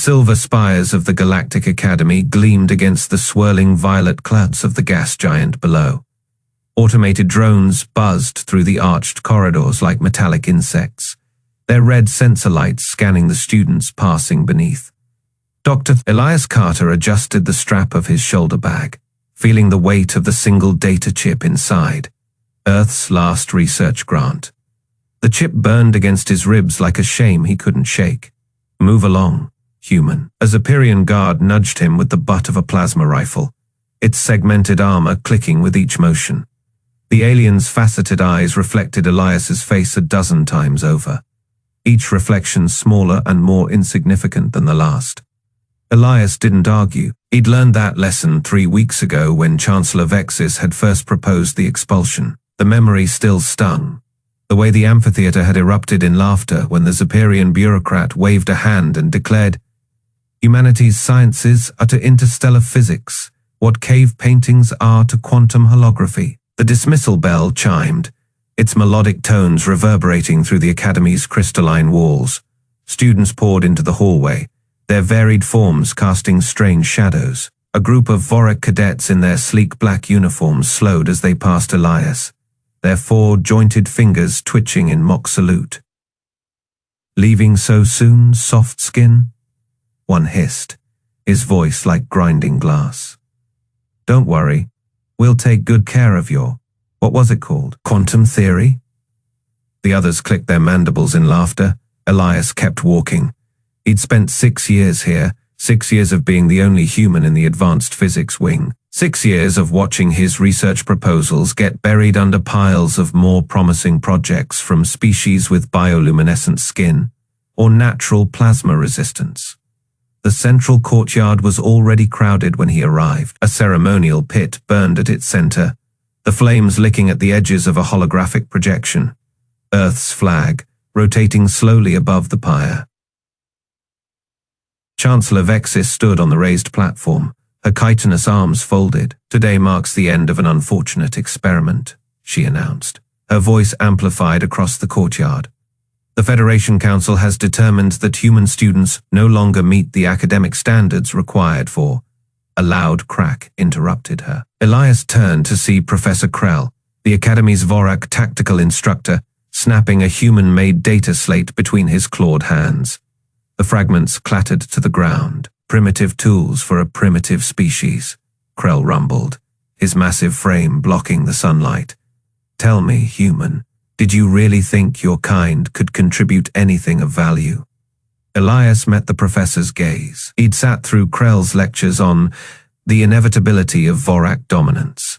silver spires of the Galactic Academy gleamed against the swirling violet clouds of the gas giant below. Automated drones buzzed through the arched corridors like metallic insects, their red sensor lights scanning the students passing beneath. Dr. Elias Carter adjusted the strap of his shoulder bag, feeling the weight of the single data chip inside, Earth's last research grant. The chip burned against his ribs like a shame he couldn't shake. Move along, human. A Zephyrian guard nudged him with the butt of a plasma rifle, its segmented armor clicking with each motion. The alien's faceted eyes reflected Elias's face a dozen times over, each reflection smaller and more insignificant than the last. Elias didn't argue. He'd learned that lesson 3 weeks ago when Chancellor Vexis had first proposed the expulsion. The memory still stung. The way the amphitheater had erupted in laughter when the Zephyrian bureaucrat waved a hand and declared, "Humanity's sciences are to interstellar physics what cave paintings are to quantum holography." The dismissal bell chimed, its melodic tones reverberating through the Academy's crystalline walls. Students poured into the hallway, their varied forms casting strange shadows. A group of Vorak cadets in their sleek black uniforms slowed as they passed Elias, their 4 jointed fingers twitching in mock salute. "Leaving so soon, soft skin?" one hissed, his voice like grinding glass. "Don't worry, we'll take good care of your, what was it called, quantum theory?" The others clicked their mandibles in laughter. Elias kept walking. He'd spent 6 years here, 6 years of being the only human in the advanced physics wing, 6 years of watching his research proposals get buried under piles of more promising projects from species with bioluminescent skin or natural plasma resistance. The central courtyard was already crowded when he arrived. A ceremonial pit burned at its center, the flames licking at the edges of a holographic projection, Earth's flag rotating slowly above the pyre. Chancellor Vexis stood on the raised platform, her chitinous arms folded. "Today marks the end of an unfortunate experiment," she announced, her voice amplified across the courtyard. "The Federation Council has determined that human students no longer meet the academic standards required for—" A loud crack interrupted her. Elias turned to see Professor Krell, the Academy's Vorak tactical instructor, snapping a human-made data slate between his clawed hands. The fragments clattered to the ground. "Primitive tools for a primitive species," Krell rumbled, his massive frame blocking the sunlight. "Tell me, human, did you really think your kind could contribute anything of value?" Elias met the professor's gaze. He'd sat through Krell's lectures on the inevitability of Vorak dominance.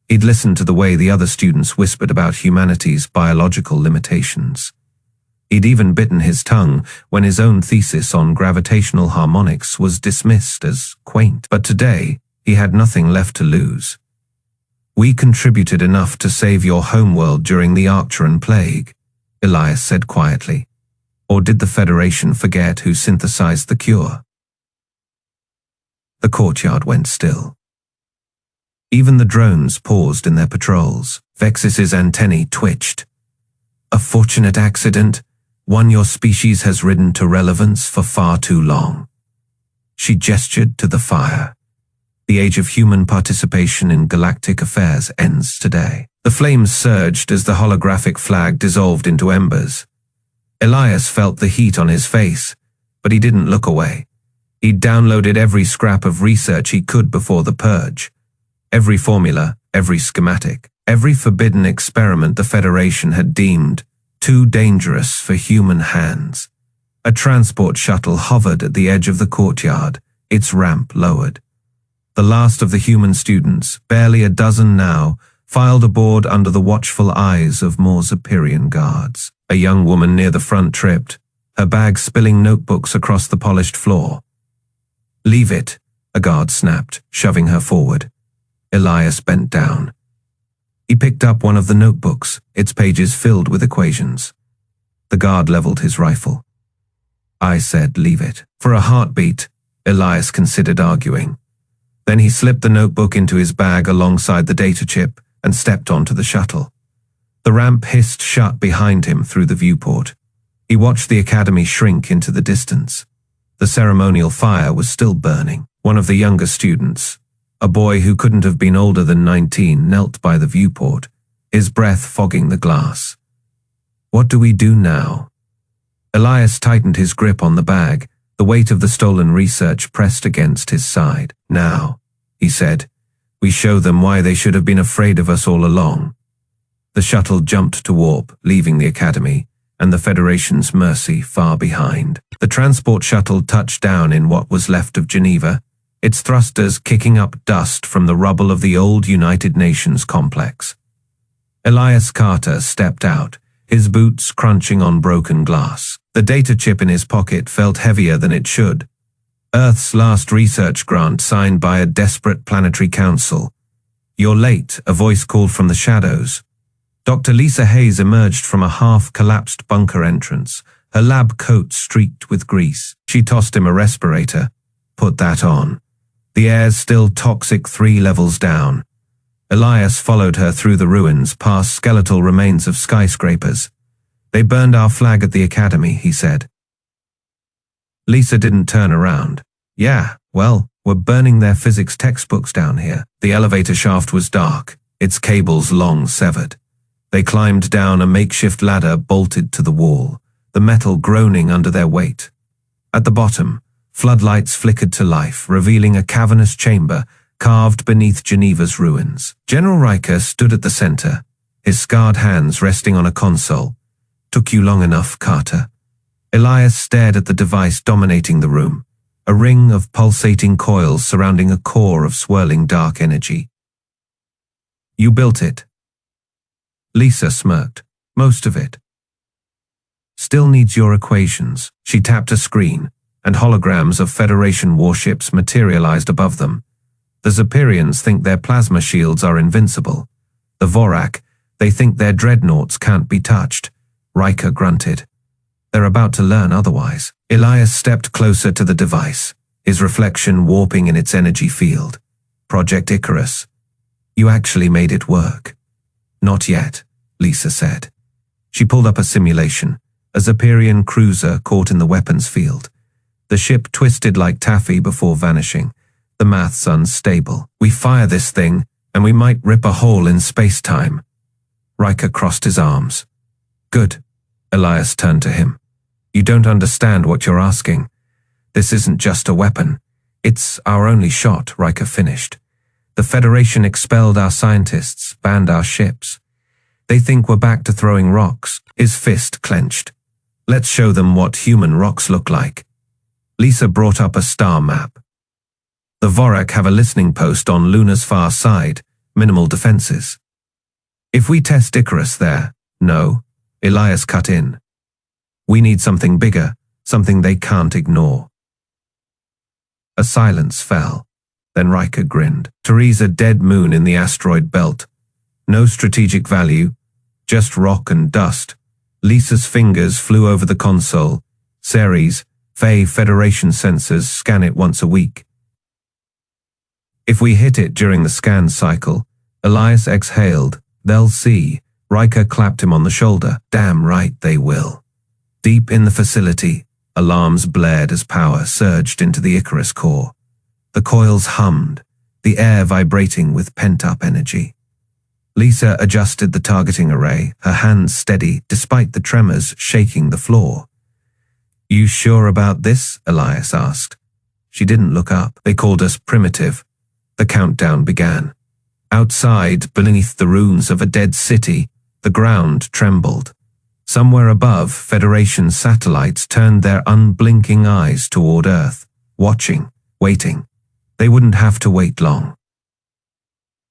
He'd listened to the way the other students whispered about humanity's biological limitations. He'd even bitten his tongue when his own thesis on gravitational harmonics was dismissed as quaint. But today, he had nothing left to lose. "We contributed enough to save your homeworld during the Arcturan plague," Elias said quietly. "Or did the Federation forget who synthesized the cure?" The courtyard went still. Even the drones paused in their patrols. Vexis's antennae twitched. "A fortunate accident, one your species has ridden to relevance for far too long." She gestured to the fire. "The age of human participation in galactic affairs ends today." The flames surged as the holographic flag dissolved into embers. Elias felt the heat on his face, but he didn't look away. He'd downloaded every scrap of research he could before the purge. Every formula, every schematic, every forbidden experiment the Federation had deemed too dangerous for human hands. A transport shuttle hovered at the edge of the courtyard, its ramp lowered. The last of the human students, barely a dozen now, filed aboard under the watchful eyes of more Zephyrian guards. A young woman near the front tripped, her bag spilling notebooks across the polished floor. "Leave it," a guard snapped, shoving her forward. Elias bent down. He picked up one of the notebooks, its pages filled with equations. The guard leveled his rifle. "I said leave it." For a heartbeat, Elias considered arguing. Then he slipped the notebook into his bag alongside the data chip and stepped onto the shuttle. The ramp hissed shut behind him through the viewport. He watched the academy shrink into the distance. The ceremonial fire was still burning. One of the younger students, a boy who couldn't have been older than 19, knelt by the viewport, his breath fogging the glass. What do we do now? Elias tightened his grip on the bag, the weight of the stolen research pressed against his side. Now, he said, we show them why they should have been afraid of us all along. The shuttle jumped to warp, leaving the academy, and the Federation's mercy far behind. The transport shuttle touched down in what was left of Geneva, its thrusters kicking up dust from the rubble of the old United Nations complex. Elias Carter stepped out, his boots crunching on broken glass. The data chip in his pocket felt heavier than it should. Earth's last research grant signed by a desperate planetary council. You're late, a voice called from the shadows. Dr. Lisa Hayes emerged from a half-collapsed bunker entrance, her lab coat streaked with grease. She tossed him a respirator. Put that on. The air's still toxic 3 levels down. Elias followed her through the ruins, past skeletal remains of skyscrapers. They burned our flag at the academy, he said. Lisa didn't turn around. Yeah, well, we're burning their physics textbooks down here. The elevator shaft was dark, its cables long severed. They climbed down a makeshift ladder bolted to the wall, the metal groaning under their weight. At the bottom, floodlights flickered to life, revealing a cavernous chamber carved beneath Geneva's ruins. General Riker stood at the center, his scarred hands resting on a console. Took you long enough, Carter. Elias stared at the device dominating the room, a ring of pulsating coils surrounding a core of swirling dark energy. You built it. Lisa smirked. Most of it. Still needs your equations. She tapped a screen, and holograms of Federation warships materialized above them. The Zephyrians think their plasma shields are invincible. The Vorak, they think their dreadnoughts can't be touched. Riker grunted. They're about to learn otherwise. Elias stepped closer to the device, his reflection warping in its energy field. Project Icarus. You actually made it work. Not yet, Lisa said. She pulled up a simulation, a Zephyrian cruiser caught in the weapons field. The ship twisted like taffy before vanishing. The math's unstable. We fire this thing, and we might rip a hole in space-time. Riker crossed his arms. Good. Elias turned to him. You don't understand what you're asking. This isn't just a weapon. It's our only shot, Riker finished. The Federation expelled our scientists, banned our ships. They think we're back to throwing rocks. His fist clenched. Let's show them what human rocks look like. Lisa brought up a star map. The Vorak have a listening post on Luna's far side, minimal defenses. If we test Icarus there, no, Elias cut in. We need something bigger, something they can't ignore. A silence fell. Then Riker grinned. Teresa dead moon in the asteroid belt. No strategic value, just rock and dust. Lisa's fingers flew over the console. Ceres, Faye Federation sensors scan it once a week. If we hit it during the scan cycle, Elias exhaled. They'll see. Riker clapped him on the shoulder. Damn right they will. Deep in the facility, alarms blared as power surged into the Icarus core. The coils hummed, the air vibrating with pent-up energy. Lisa adjusted the targeting array, her hands steady despite the tremors shaking the floor. You sure about this? Elias asked. She didn't look up. They called us primitive. The countdown began. Outside, beneath the ruins of a dead city, the ground trembled. Somewhere above, Federation satellites turned their unblinking eyes toward Earth, watching, waiting. They wouldn't have to wait long.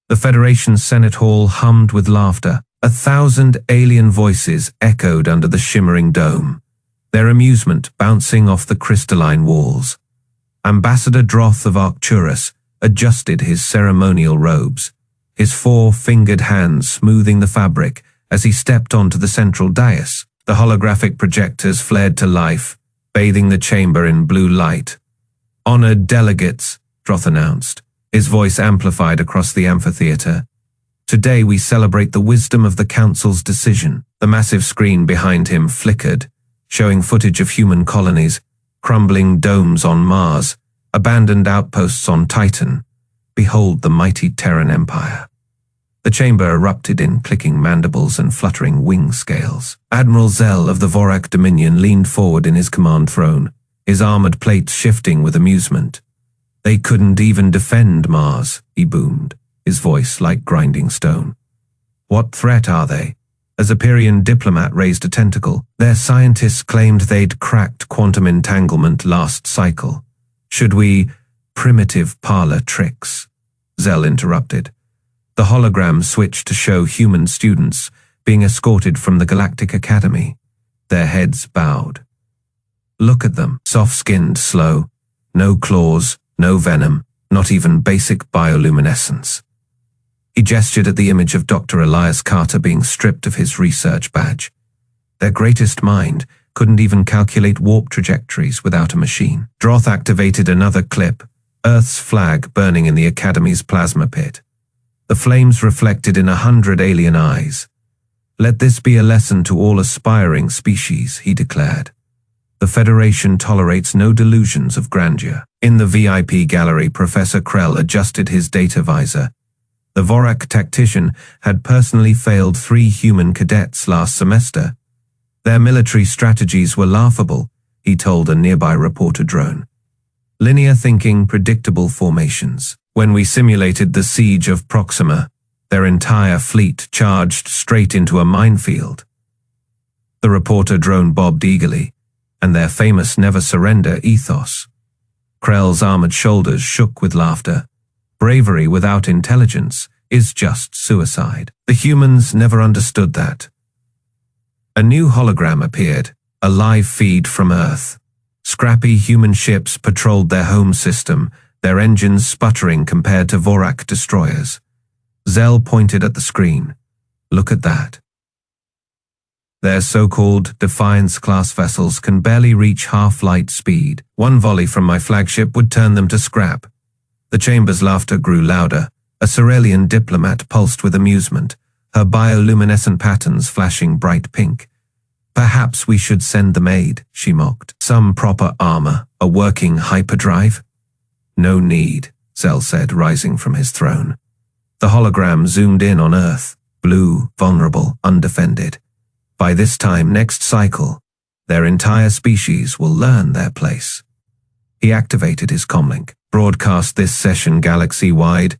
The Federation Senate Hall hummed with laughter. 1,000 alien voices echoed under the shimmering dome, their amusement bouncing off the crystalline walls. Ambassador Droth of Arcturus adjusted his ceremonial robes, his 4-fingered hands smoothing the fabric as he stepped onto the central dais. The holographic projectors flared to life, bathing the chamber in blue light. Honored delegates, Droth announced, his voice amplified across the amphitheater. Today we celebrate the wisdom of the Council's decision. The massive screen behind him flickered, showing footage of human colonies, crumbling domes on Mars, abandoned outposts on Titan. Behold the mighty Terran Empire. The chamber erupted in clicking mandibles and fluttering wing scales. Admiral Zell of the Vorak Dominion leaned forward in his command throne, his armored plates shifting with amusement. They couldn't even defend Mars, he boomed, his voice like grinding stone. What threat are they? A Zephyrian diplomat raised a tentacle. Their scientists claimed they'd cracked quantum entanglement last cycle. Should we? Primitive parlor tricks. Zell interrupted. The hologram switched to show human students being escorted from the Galactic Academy. Their heads bowed. Look at them, soft-skinned, slow. No claws, no venom, not even basic bioluminescence. He gestured at the image of Dr. Elias Carter being stripped of his research badge. Their greatest mind couldn't even calculate warp trajectories without a machine. Droth activated another clip, Earth's flag burning in the Academy's plasma pit. The flames reflected in 100 alien eyes. Let this be a lesson to all aspiring species, he declared. The Federation tolerates no delusions of grandeur. In the VIP gallery, Professor Krell adjusted his data visor. The Vorak tactician had personally failed 3 human cadets last semester. Their military strategies were laughable, he told a nearby reporter drone. Linear thinking, predictable formations. When we simulated the siege of Proxima, their entire fleet charged straight into a minefield. The reporter drone bobbed eagerly, and their famous never surrender ethos. Krell's armored shoulders shook with laughter. Bravery without intelligence is just suicide. The humans never understood that. A new hologram appeared, a live feed from Earth. Scrappy human ships patrolled their home system, their engines sputtering compared to Vorak destroyers. Zell pointed at the screen. Look at that. Their so-called Defiance-class vessels can barely reach half-light speed. One volley from my flagship would turn them to scrap. The chamber's laughter grew louder. A Ceralian diplomat pulsed with amusement, her bioluminescent patterns flashing bright pink. Perhaps we should send them aid, she mocked. Some proper armor, a working hyperdrive? No need, Zell said, rising from his throne. The hologram zoomed in on Earth, blue, vulnerable, undefended. By this time next cycle, their entire species will learn their place. He activated his comlink. Broadcast this session galaxy-wide.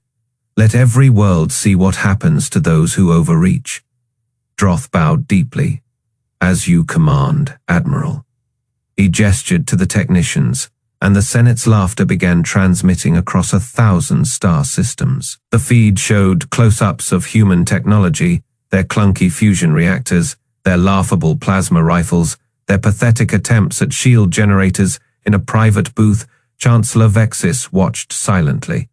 Let every world see what happens to those who overreach. Droth bowed deeply. As you command, Admiral. He gestured to the technicians, and the Senate's laughter began transmitting across 1,000 star systems. The feed showed close-ups of human technology, their clunky fusion reactors, their laughable plasma rifles, their pathetic attempts at shield generators. In a private booth, Chancellor Vexis watched silently.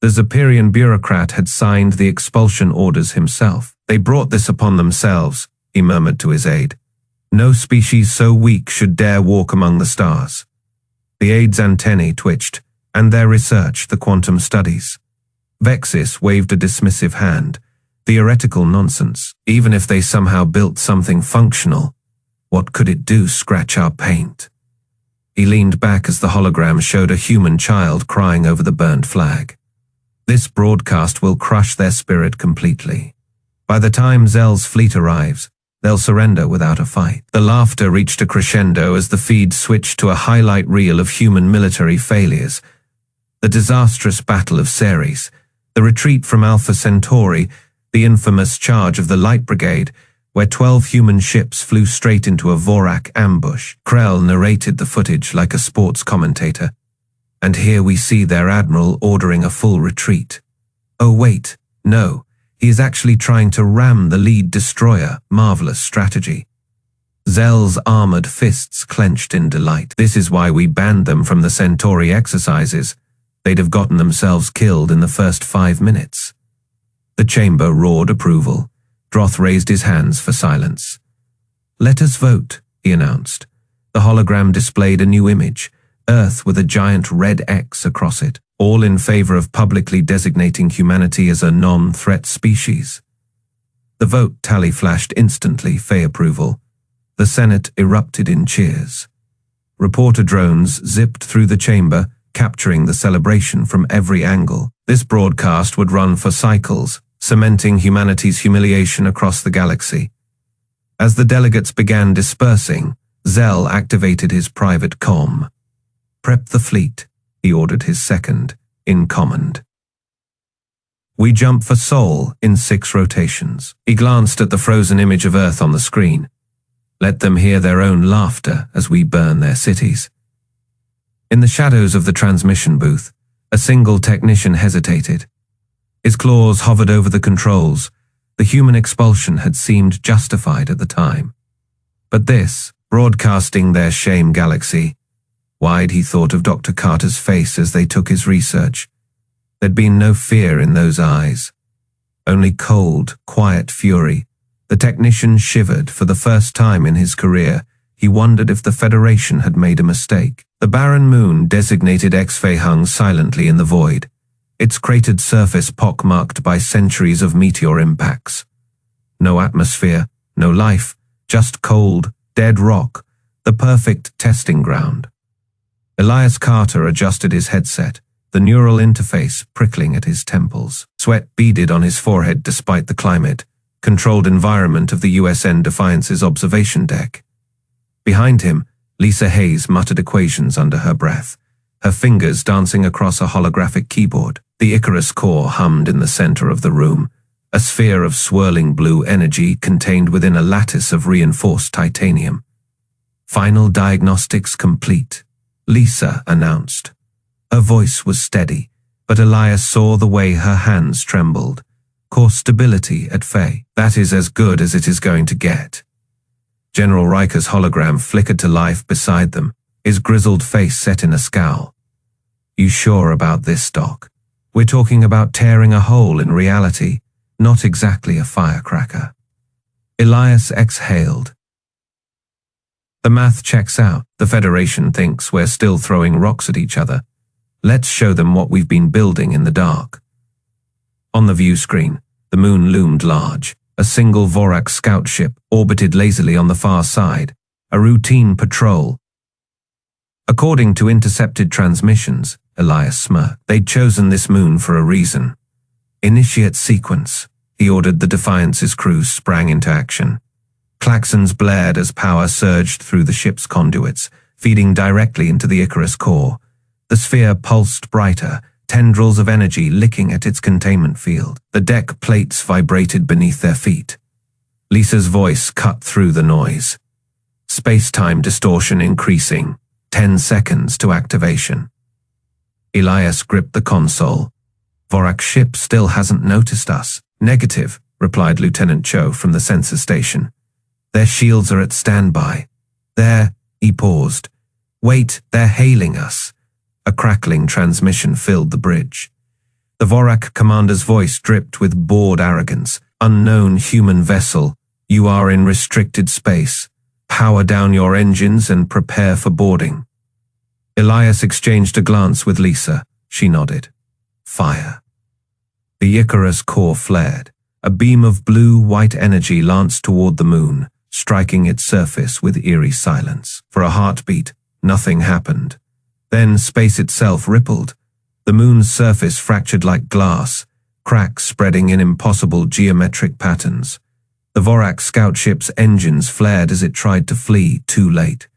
The Zephyrian bureaucrat had signed the expulsion orders himself. They brought this upon themselves, he murmured to his aide. No species so weak should dare walk among the stars. The aide's antennae twitched, and their research, the quantum studies. Vexis waved a dismissive hand. Theoretical nonsense. Even if they somehow built something functional, what could it do? Scratch our paint. He leaned back as the hologram showed a human child crying over the burnt flag. This broadcast will crush their spirit completely. By the time Zell's fleet arrives, they'll surrender without a fight. The laughter reached a crescendo as the feed switched to a highlight reel of human military failures. The disastrous Battle of Ceres, the retreat from Alpha Centauri, the infamous charge of the Light Brigade, where 12 human ships flew straight into a Vorak ambush. Krell narrated the footage like a sports commentator. And here we see their admiral ordering a full retreat. Oh wait, no, he is actually trying to ram the lead destroyer. Marvelous strategy. Zell's armored fists clenched in delight. This is why we banned them from the Centauri exercises. They'd have gotten themselves killed in the first 5 minutes. The chamber roared approval. Droth raised his hands for silence. Let us vote, he announced. The hologram displayed a new image, Earth with a giant red X across it, all in favor of publicly designating humanity as a non-threat species. The vote tally flashed instantly, Fey approval. The Senate erupted in cheers. Reporter drones zipped through the chamber, capturing the celebration from every angle. This broadcast would run for cycles, cementing humanity's humiliation across the galaxy. As the delegates began dispersing, Zell activated his private comm. "Prep the fleet," he ordered his second, in command. "We jump for Sol in 6 rotations." He glanced at the frozen image of Earth on the screen. "Let them hear their own laughter as we burn their cities." In the shadows of the transmission booth, a single technician hesitated. His claws hovered over the controls. The human expulsion had seemed justified at the time. But this, broadcasting their shame galaxy, wide he thought of Dr. Carter's face as they took his research. There'd been no fear in those eyes. Only cold, quiet fury. The technician shivered. For the first time in his career, he wondered if the Federation had made a mistake. The barren moon, designated HFY, hung silently in the void, its cratered surface pockmarked by centuries of meteor impacts. No atmosphere, no life, just cold, dead rock, the perfect testing ground. Elias Carter adjusted his headset, the neural interface prickling at his temples. Sweat beaded on his forehead despite the climate-controlled environment of the USN Defiance's observation deck. Behind him, Lisa Hayes muttered equations under her breath, her fingers dancing across a holographic keyboard. The Icarus core hummed in the center of the room, a sphere of swirling blue energy contained within a lattice of reinforced titanium. "Final diagnostics complete," Lisa announced. Her voice was steady, but Elias saw the way her hands trembled. "Core stability at Faye. That is as good as it is going to get." General Riker's hologram flickered to life beside them, his grizzled face set in a scowl. "You sure about this, Doc? We're talking about tearing a hole in reality, not exactly a firecracker." Elias exhaled. "The math checks out. The Federation thinks we're still throwing rocks at each other. Let's show them what we've been building in the dark." On the view screen, the moon loomed large. A single Vorak scout ship orbited lazily on the far side, a routine patrol. According to intercepted transmissions, Elias smirked. They'd chosen this moon for a reason. "Initiate sequence," he ordered. The Defiance's crew sprang into action. Klaxons blared as power surged through the ship's conduits, feeding directly into the Icarus core. The sphere pulsed brighter, tendrils of energy licking at its containment field. The deck plates vibrated beneath their feet. Lisa's voice cut through the noise. "Space-time distortion increasing. 10 seconds to activation." Elias gripped the console. "Vorak's ship still hasn't noticed us." "Negative," replied Lieutenant Cho from the sensor station. "Their shields are at standby." "They're—" he paused. "Wait, they're hailing us." A crackling transmission filled the bridge. The Vorak commander's voice dripped with bored arrogance. "Unknown human vessel, you are in restricted space. Power down your engines and prepare for boarding." Elias exchanged a glance with Lisa. She nodded. "Fire." The Icarus core flared. A beam of blue-white energy lanced toward the moon, striking its surface with eerie silence. For a heartbeat, nothing happened. Then space itself rippled. The moon's surface fractured like glass, cracks spreading in impossible geometric patterns. The Vorak scout ship's engines flared as it tried to flee, too late.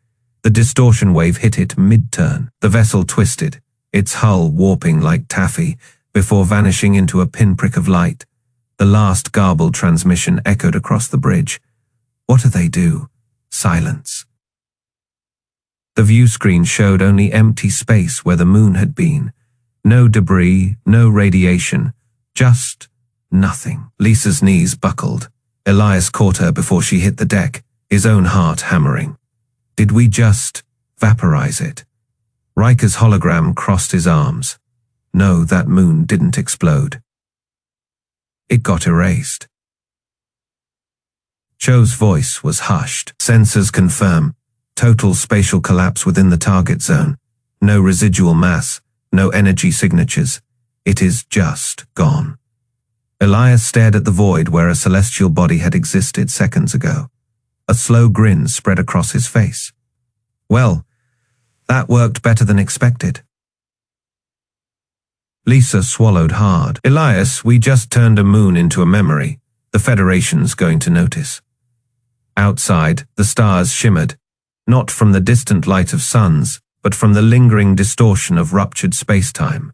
The distortion wave hit it mid-turn. The vessel twisted, its hull warping like taffy, before vanishing into a pinprick of light. The last garbled transmission echoed across the bridge. "What do they do?" Silence. The view screen showed only empty space where the moon had been. No debris, no radiation, just nothing. Lisa's knees buckled. Elias caught her before she hit the deck, his own heart hammering. Did we just vaporize it? Riker's hologram crossed his arms. No, that moon didn't explode. It got erased. Cho's voice was hushed. Sensors confirm. Total spatial collapse within the target zone. No residual mass, no energy signatures. It is just gone. Elias stared at the void where a celestial body had existed seconds ago. A slow grin spread across his face. Well, That worked better than expected. Lisa swallowed hard. Elias, we just turned a moon into a memory. The Federation's going to notice. Outside, the stars shimmered, not from the distant light of suns, but from the lingering distortion of ruptured space-time.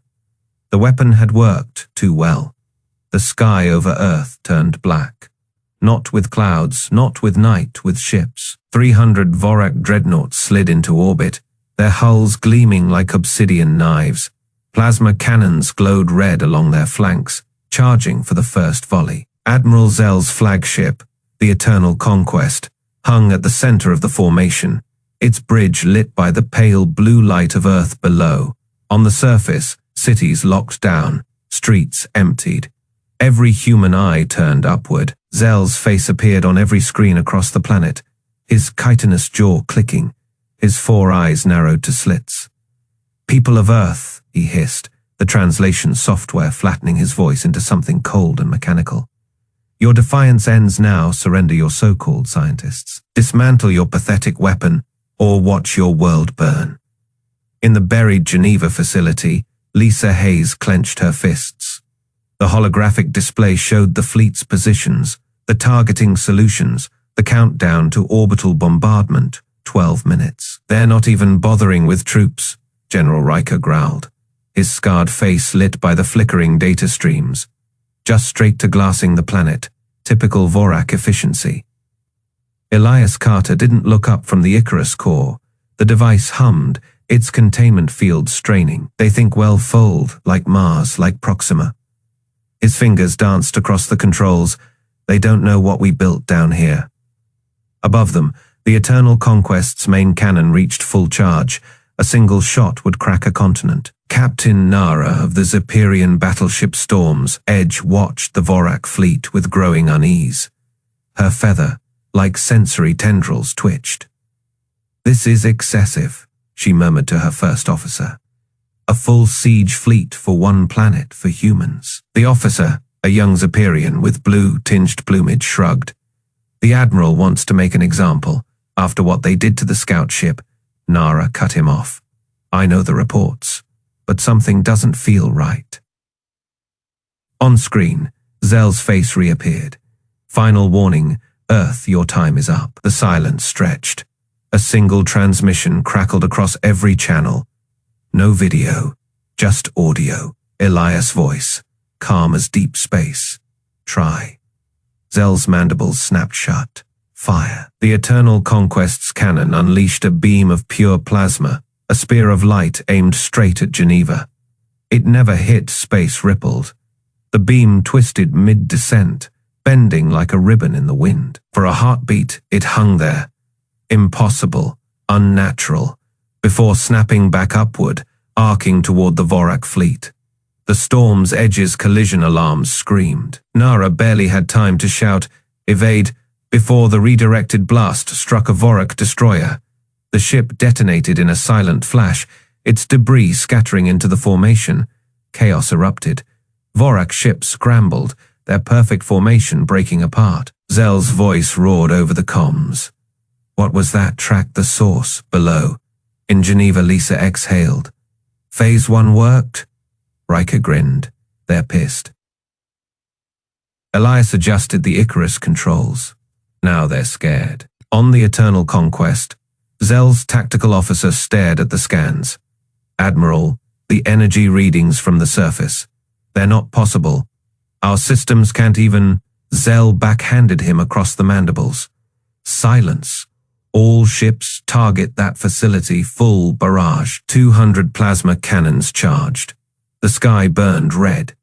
The weapon had worked too well. The sky over Earth turned black. Not with clouds, not with night, with ships. 300 Vorak dreadnoughts slid into orbit, their hulls gleaming like obsidian knives. Plasma cannons glowed red along their flanks, charging for the first volley. Admiral Zell's flagship, the Eternal Conquest, hung at the center of the formation, its bridge lit by the pale blue light of Earth below. On the surface, cities locked down, streets emptied. Every human eye turned upward. Zell's face appeared on every screen across the planet, his chitinous jaw clicking, his 4 eyes narrowed to slits. "People of Earth," he hissed, the translation software flattening his voice into something cold and mechanical. "Your defiance ends now. Surrender your so-called scientists. Dismantle your pathetic weapon, or watch your world burn." In the buried Geneva facility, Lisa Hayes clenched her fists. The holographic display showed the fleet's positions, the targeting solutions, the countdown to orbital bombardment, 12 minutes. "They're not even bothering with troops," General Riker growled, his scarred face lit by the flickering data streams. "Just straight to glassing the planet, typical Vorak efficiency." Elias Carter didn't look up from the Icarus core. The device hummed, its containment field straining. "They think well fold, like Mars, like Proxima." His fingers danced across the controls. "They don't know what we built down here." Above them, the Eternal Conquest's main cannon reached full charge. A single shot would crack a continent. Captain Nara of the Zeperian battleship Storm's Edge watched the Vorak fleet with growing unease. Her feather, like sensory tendrils, twitched. "This is excessive," she murmured to her first officer. "A full siege fleet for one planet for humans." The officer, a young Zeperian with blue-tinged plumage, shrugged. "The Admiral wants to make an example. After what they did to the scout ship," Nara cut him off. "I know the reports, but something doesn't feel right." On screen, Zell's face reappeared. "Final warning, Earth, your time is up." The silence stretched. A single transmission crackled across every channel. No video, just audio. Elias' voice, calm as deep space. "Try." Zell's mandibles snapped shut. "Fire." The Eternal Conquest's cannon unleashed a beam of pure plasma, a spear of light aimed straight at Geneva. It never hit. Space rippled. The beam twisted mid-descent, bending like a ribbon in the wind. For a heartbeat, it hung there. Impossible, unnatural, before snapping back upward, arcing toward the Vorak fleet. The Storm's Edge's collision alarms screamed. Nara barely had time to shout, "Evade," before the redirected blast struck a Vorak destroyer. The ship detonated in a silent flash, its debris scattering into the formation. Chaos erupted. Vorak ships scrambled, their perfect formation breaking apart. Zell's voice roared over the comms. "What was that? Track the source, below." In Geneva, Lisa exhaled. "Phase 1 worked?" Riker grinned. "They're pissed." Elias adjusted the Icarus controls. "Now they're scared." On the Eternal Conquest, Zell's tactical officer stared at the scans. "Admiral, the energy readings from the surface. They're not possible. Our systems can't even..." Zell backhanded him across the mandibles. "Silence. All ships target that facility. Full barrage. 200 plasma cannons charged." The sky burned red.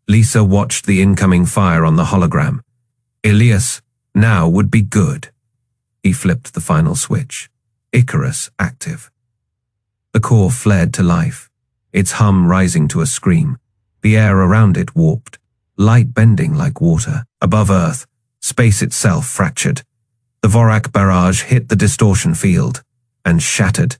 Lisa watched the incoming fire on the hologram. "Elias, now would be good." He flipped the final switch. Icarus active. The core flared to life, its hum rising to a scream. The air around it warped, light bending like water. Above Earth, space itself fractured. The Vorak barrage hit the distortion field and shattered.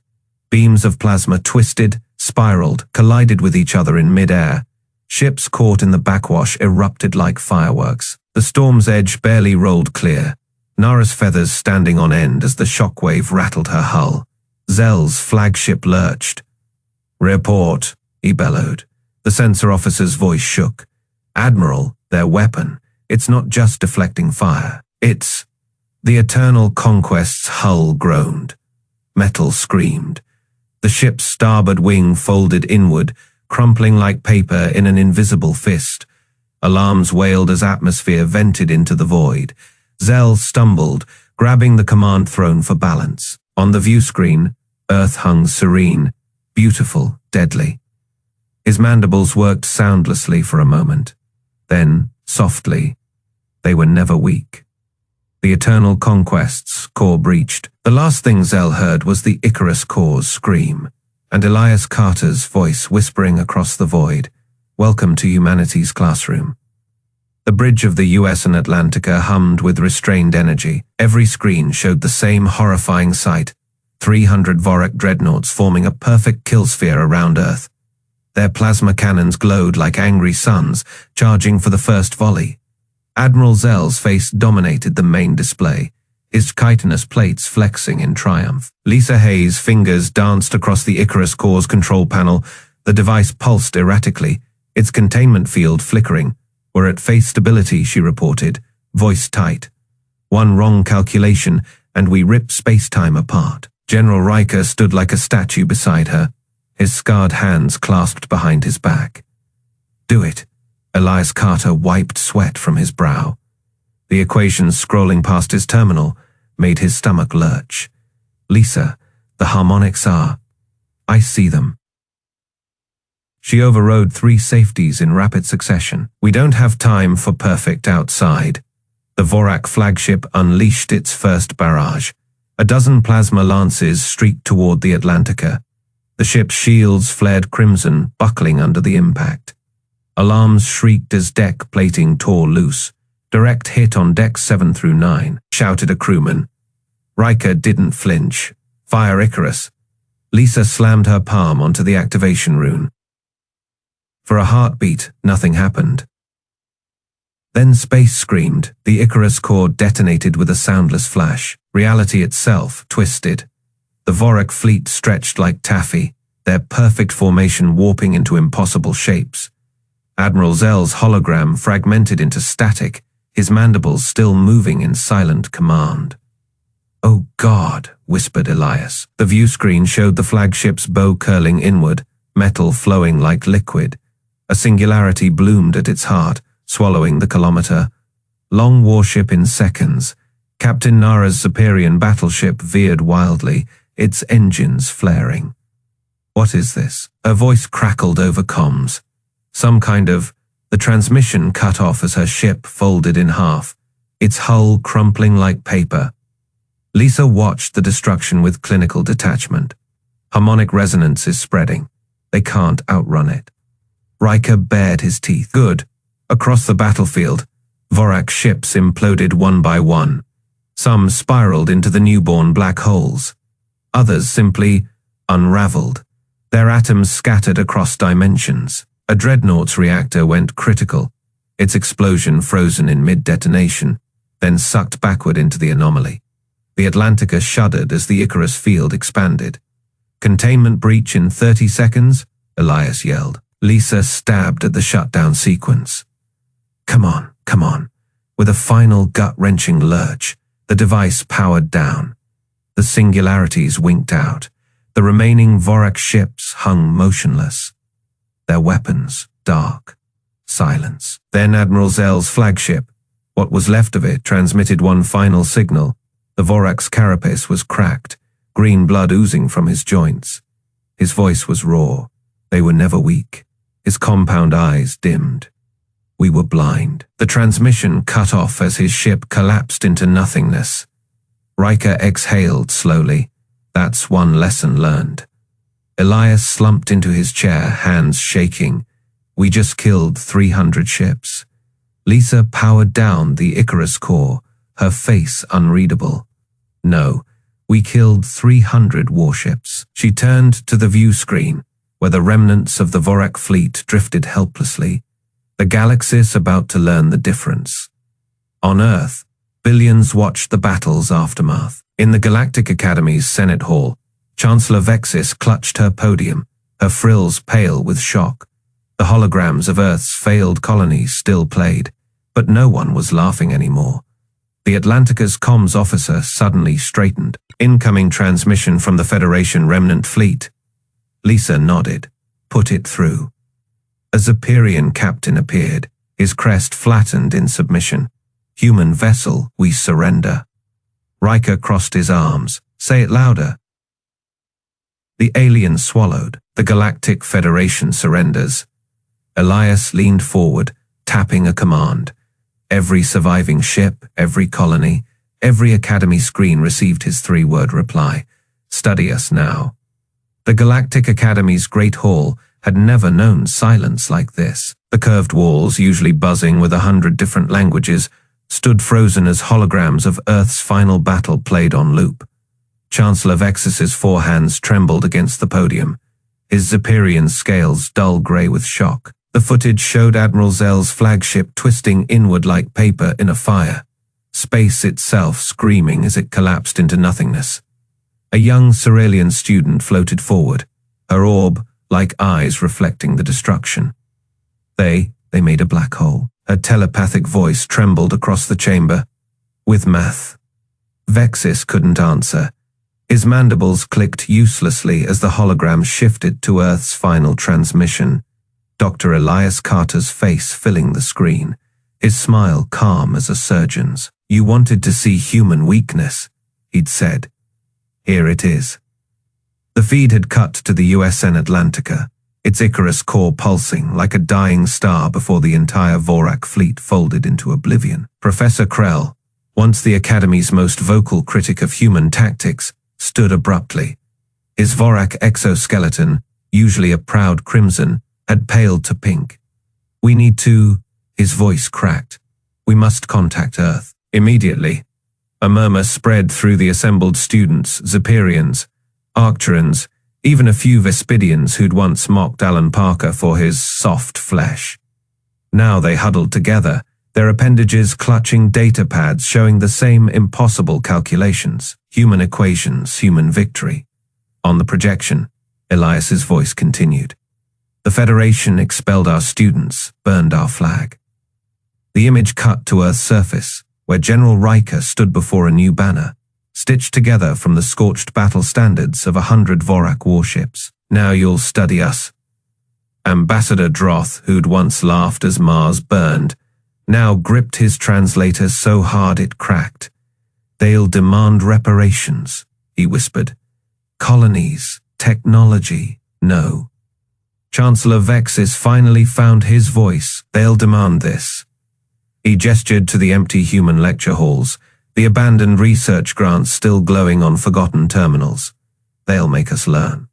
Beams of plasma twisted, spiraled, collided with each other in mid-air. Ships caught in the backwash erupted like fireworks. The Storm's Edge barely rolled clear, Nara's feathers standing on end as the shockwave rattled her hull. Zell's flagship lurched. "Report," he bellowed. The sensor officer's voice shook. "Admiral, their weapon. It's not just deflecting fire. It's—" The Eternal Conquest's hull groaned. Metal screamed. The ship's starboard wing folded inward, crumpling like paper in an invisible fist. Alarms wailed as atmosphere vented into the void. Zell stumbled, grabbing the command throne for balance. On the view screen, Earth hung serene, beautiful, deadly. His mandibles worked soundlessly for a moment. Then, softly, they were never weak. The Eternal Conquest's core breached. The last thing Zell heard was the Icarus core's scream, and Elias Carter's voice whispering across the void, "Welcome to humanity's classroom." The bridge of the US and Atlantica hummed with restrained energy. Every screen showed the same horrifying sight, 300 Vorak dreadnoughts forming a perfect kill sphere around Earth. Their plasma cannons glowed like angry suns, charging for the first volley. Admiral Zell's face dominated the main display, his chitinous plates flexing in triumph. Lisa Hayes' fingers danced across the Icarus core's control panel. The device pulsed erratically, its containment field flickering. "We're at face stability," she reported, voice tight. "One wrong calculation, and we rip space-time apart." General Riker stood like a statue beside her, his scarred hands clasped behind his back. "Do it." Elias Carter wiped sweat from his brow. The equations scrolling past his terminal made his stomach lurch. "Lisa, the harmonics are— I see them." She overrode 3 safeties in rapid succession. "We don't have time for perfect outside." The Vorak flagship unleashed its first barrage. A dozen plasma lances streaked toward the Atlantica. The ship's shields flared crimson, buckling under the impact. Alarms shrieked as deck plating tore loose. "Direct hit on decks 7 through 9, shouted a crewman. Riker didn't flinch. "Fire Icarus." Lisa slammed her palm onto the activation rune. For a heartbeat, nothing happened. Then space screamed. The Icarus core detonated with a soundless flash. Reality itself twisted. The Vorak fleet stretched like taffy, their perfect formation warping into impossible shapes. Admiral Zell's hologram fragmented into static, his mandibles still moving in silent command. "Oh God," whispered Elias. The view screen showed the flagship's bow curling inward, metal flowing like liquid. A singularity bloomed at its heart, swallowing the kilometer-long warship in seconds. Captain Nara's Superior battleship veered wildly, its engines flaring. "What is this?" Her voice crackled over comms. Some kind of— The transmission cut off as her ship folded in half, its hull crumpling like paper. Lisa watched the destruction with clinical detachment. Harmonic resonance is spreading. They can't outrun it. Riker bared his teeth. Good. Across the battlefield, Vorak ships imploded one by one. Some spiraled into the newborn black holes. Others simply unraveled, their atoms scattered across dimensions. A dreadnought's reactor went critical, its explosion frozen in mid-detonation, then sucked backward into the anomaly. The Atlantica shuddered as the Icarus field expanded. "Containment breach in 30 seconds, Elias yelled. Lisa stabbed at the shutdown sequence. Come on, come on. With a final gut-wrenching lurch, the device powered down. The singularities winked out. The remaining Vorak ships hung motionless. Their weapons, dark. Silence. Then Admiral Zell's flagship, what was left of it, transmitted one final signal. The Vorak's carapace was cracked, green blood oozing from his joints. His voice was raw. They were never weak. His compound eyes dimmed. We were blind. The transmission cut off as his ship collapsed into nothingness. Riker exhaled slowly. That's one lesson learned. Elias slumped into his chair, hands shaking. We just killed 300 ships. Lisa powered down the Icarus core, her face unreadable. No, we killed 300 warships. She turned to the view screen, where the remnants of the Vorak fleet drifted helplessly, the galaxies about to learn the difference. On Earth, billions watched the battle's aftermath. In the Galactic Academy's Senate Hall, Chancellor Vexis clutched her podium, her frills pale with shock. The holograms of Earth's failed colonies still played, but no one was laughing anymore. The Atlantica's comms officer suddenly straightened. Incoming transmission from the Federation remnant fleet. Lisa nodded. Put it through. A Zephyrian captain appeared, his crest flattened in submission. Human vessel, we surrender. Riker crossed his arms. Say it louder. The alien swallowed. The Galactic Federation surrenders. Elias leaned forward, tapping a command. Every surviving ship, every colony, every Academy screen received his 3-word reply. Study us now. The Galactic Academy's Great Hall had never known silence like this. The curved walls, usually buzzing with 100 different languages, stood frozen as holograms of Earth's final battle played on loop. Chancellor Vexis's 4 hands trembled against the podium, his Zephyrian scales dull grey with shock. The footage showed Admiral Zell's flagship twisting inward like paper in a fire, space itself screaming as it collapsed into nothingness. A young Cerealian student floated forward, her orb like eyes reflecting the destruction. They made a black hole. Her telepathic voice trembled across the chamber. With math. Vexis couldn't answer. His mandibles clicked uselessly as the hologram shifted to Earth's final transmission. Dr. Elias Carter's face filling the screen, his smile calm as a surgeon's. You wanted to see human weakness, he'd said. Here it is. The feed had cut to the USN Atlantica, its Icarus core pulsing like a dying star before the entire Vorak fleet folded into oblivion. Professor Krell, once the Academy's most vocal critic of human tactics, stood abruptly. His Vorak exoskeleton, usually a proud crimson, had paled to pink. We need to, his voice cracked. We must contact Earth. Immediately. A murmur spread through the assembled students, Zephyrians, Arcturans, even a few Vespidians who'd once mocked Alan Parker for his soft flesh. Now they huddled together, their appendages clutching data pads showing the same impossible calculations, human equations, human victory. On the projection, Elias's voice continued. The Federation expelled our students, burned our flag. The image cut to Earth's surface, where General Riker stood before a new banner, stitched together from the scorched battle standards of 100 Vorak warships. Now you'll study us. Ambassador Droth, who'd once laughed as Mars burned, now gripped his translator so hard it cracked. They'll demand reparations, he whispered. Colonies, technology, no. Chancellor Vexis finally found his voice. They'll demand this. He gestured to the empty human lecture halls, the abandoned research grants still glowing on forgotten terminals. They'll make us learn.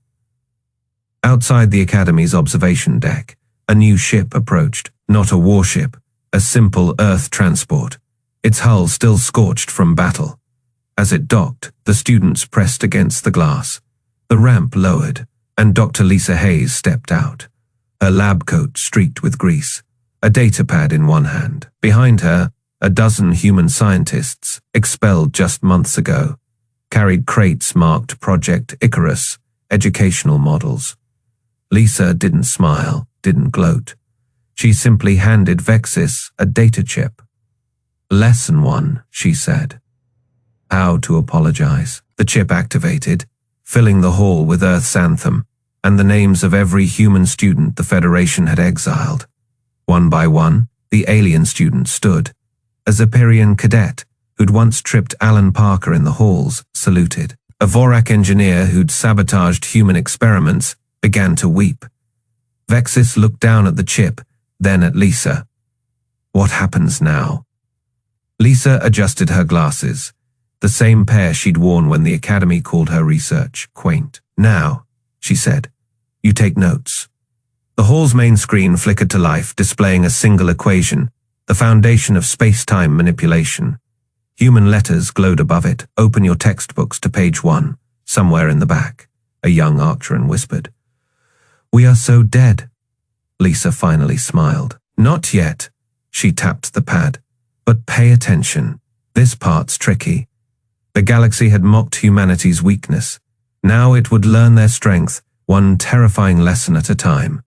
Outside the Academy's observation deck, a new ship approached, not a warship, a simple Earth transport, its hull still scorched from battle. As it docked, the students pressed against the glass. The ramp lowered, and Dr. Lisa Hayes stepped out, her lab coat streaked with grease, a datapad in one hand. Behind her, a dozen human scientists, expelled just months ago, carried crates marked Project Icarus, educational models. Lisa didn't smile, didn't gloat. She simply handed Vexis a data chip. Lesson 1, she said. How to apologize. The chip activated, filling the hall with Earth's anthem and the names of every human student the Federation had exiled. One by one, the alien student stood. A Zephyrian cadet, who'd once tripped Alan Parker in the halls, saluted. A Vorak engineer who'd sabotaged human experiments began to weep. Vexis looked down at the chip, then at Lisa. What happens now? Lisa adjusted her glasses, the same pair she'd worn when the Academy called her research quaint. Now, she said, you take notes. The hall's main screen flickered to life, displaying a single equation, the foundation of space-time manipulation. Human letters glowed above it. Open your textbooks to page 1, somewhere in the back, a young Arcturan whispered. We are so dead. Lisa finally smiled. Not yet, she tapped the pad. But pay attention. This part's tricky. The galaxy had mocked humanity's weakness. Now it would learn their strength, one terrifying lesson at a time.